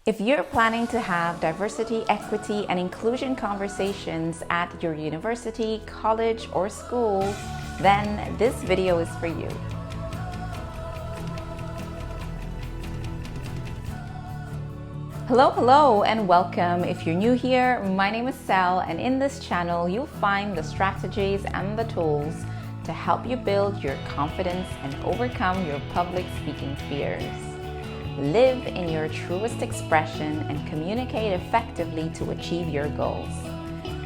If you're planning to have diversity, equity, and inclusion conversations at your university, college, or school, then this video is for you. Hello, and welcome. If you're new here, my name is Sal, and in this channel, you'll find the strategies and the tools to help you build your confidence and overcome your public speaking fears. Live in your truest expression and communicate effectively to achieve your goals.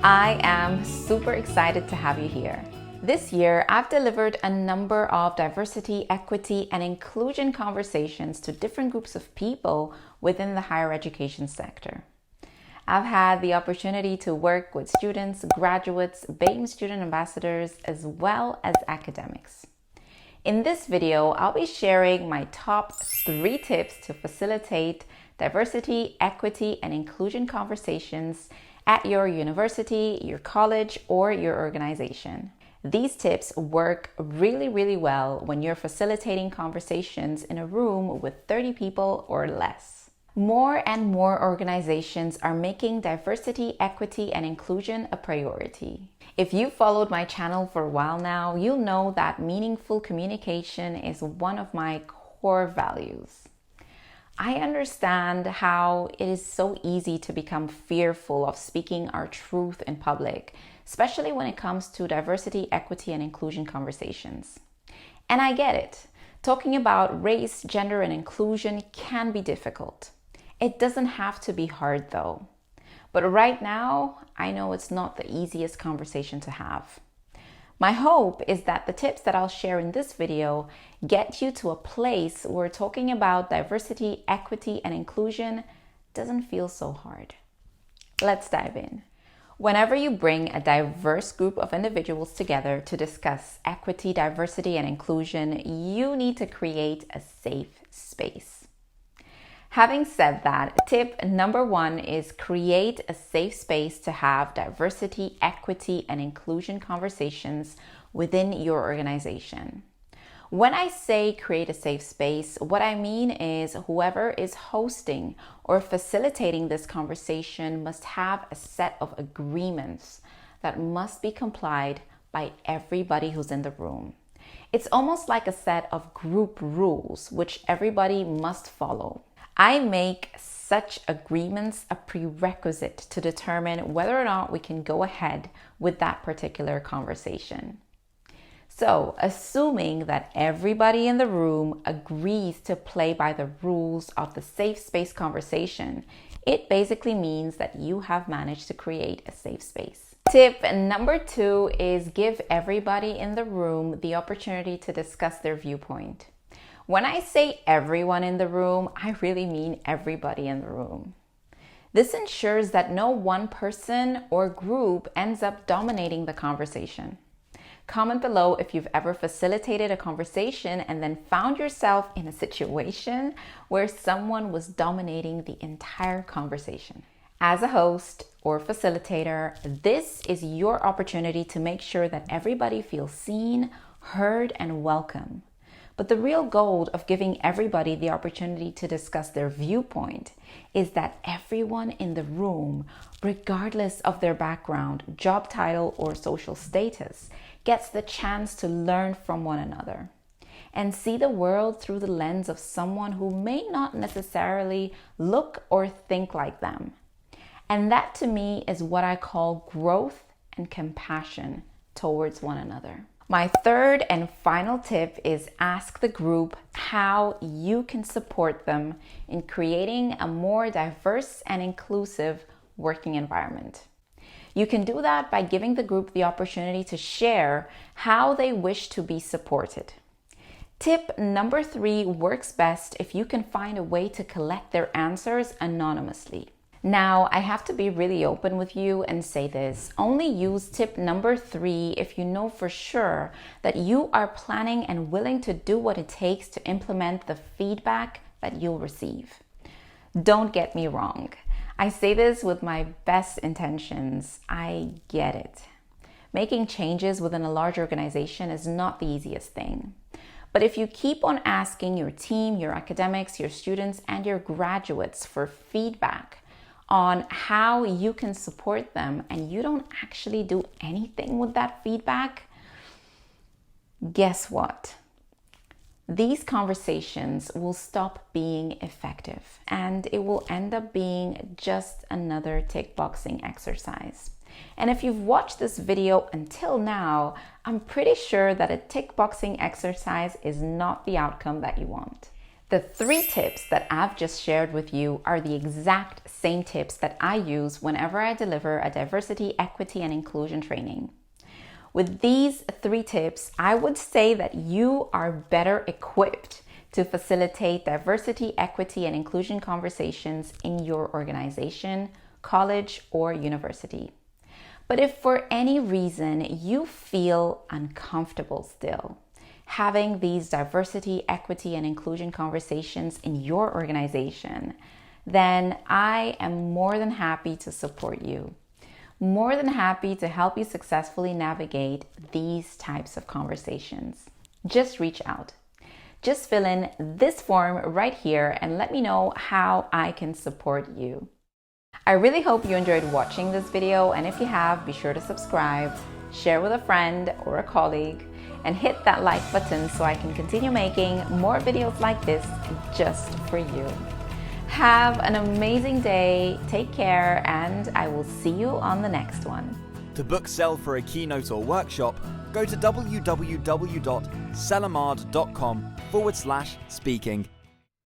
I am super excited to have you here. This year, I've delivered a number of diversity, equity, and inclusion conversations to different groups of people within the higher education sector. I've had the opportunity to work with students, graduates, BAME student ambassadors, as well as academics. In this video, I'll be sharing my top 3 tips to facilitate diversity, equity, and inclusion conversations at your university, your college, or your organization. These tips work really well when you're facilitating conversations in a room with 30 people or less. More and more organizations are making diversity, equity, and inclusion a priority. If you've followed my channel for a while now, you'll know that meaningful communication is one of my core values. I understand how it is so easy to become fearful of speaking our truth in public, especially when it comes to diversity, equity, and inclusion conversations. And I get it. Talking about race, gender, and inclusion can be difficult. It doesn't have to be hard though. But right now, I know it's not the easiest conversation to have. My hope is that the tips that I'll share in this video get you to a place where talking about diversity, equity, and inclusion doesn't feel so hard. Let's dive in. Whenever you bring a diverse group of individuals together to discuss equity, diversity, and inclusion, you need to create a safe space. Having said that, tip number 1 is create a safe space to have diversity, equity, and inclusion conversations within your organization. When I say create a safe space, what I mean is whoever is hosting or facilitating this conversation must have a set of agreements that must be complied by everybody who's in the room. It's almost like a set of group rules which everybody must follow. I make such agreements a prerequisite to determine whether or not we can go ahead with that particular conversation. So, assuming that everybody in the room agrees to play by the rules of the safe space conversation, it basically means that you have managed to create a safe space. Tip number 2 is give everybody in the room the opportunity to discuss their viewpoint. When I say everyone in the room, I really mean everybody in the room. This ensures that no one person or group ends up dominating the conversation. Comment below if you've ever facilitated a conversation and then found yourself in a situation where someone was dominating the entire conversation. As a host or facilitator, this is your opportunity to make sure that everybody feels seen, heard, and welcome. But the real goal of giving everybody the opportunity to discuss their viewpoint is that everyone in the room, regardless of their background, job title, or social status, gets the chance to learn from one another and see the world through the lens of someone who may not necessarily look or think like them. And that to me is what I call growth and compassion towards one another. My third and final tip is ask the group how you can support them in creating a more diverse and inclusive working environment. You can do that by giving the group the opportunity to share how they wish to be supported. Tip number 3 works best if you can find a way to collect their answers anonymously. Now, I have to be really open with you and say this. Only use tip number 3 if you know for sure that you are planning and willing to do what it takes to implement the feedback that you'll receive. Don't get me wrong. I say this with my best intentions. I get it. Making changes within a large organization is not the easiest thing. But if you keep on asking your team, your academics, your students, and your graduates for feedback on how you can support them, and you don't actually do anything with that feedback, guess what? These conversations will stop being effective, and it will end up being just another tick boxing exercise. And if you've watched this video until now, I'm pretty sure that a tick boxing exercise is not the outcome that you want. The 3 tips that I've just shared with you are the exact same tips that I use whenever I deliver a diversity, equity, and inclusion training. With these 3 tips, I would say that you are better equipped to facilitate diversity, equity, and inclusion conversations in your organization, college, or university. But if for any reason you feel uncomfortable still having these diversity, equity, and inclusion conversations in your organization, then I am more than happy to support you. More than happy to help you successfully navigate these types of conversations. Just reach out. Just fill in this form right here and let me know how I can support you. I really hope you enjoyed watching this video, and if you have, be sure to subscribe, share with a friend or a colleague, and hit that like button so I can continue making more videos like this just for you. Have an amazing day, take care, and I will see you on the next one. To book Sel for a keynote or workshop, go to www.selamade.com/speaking.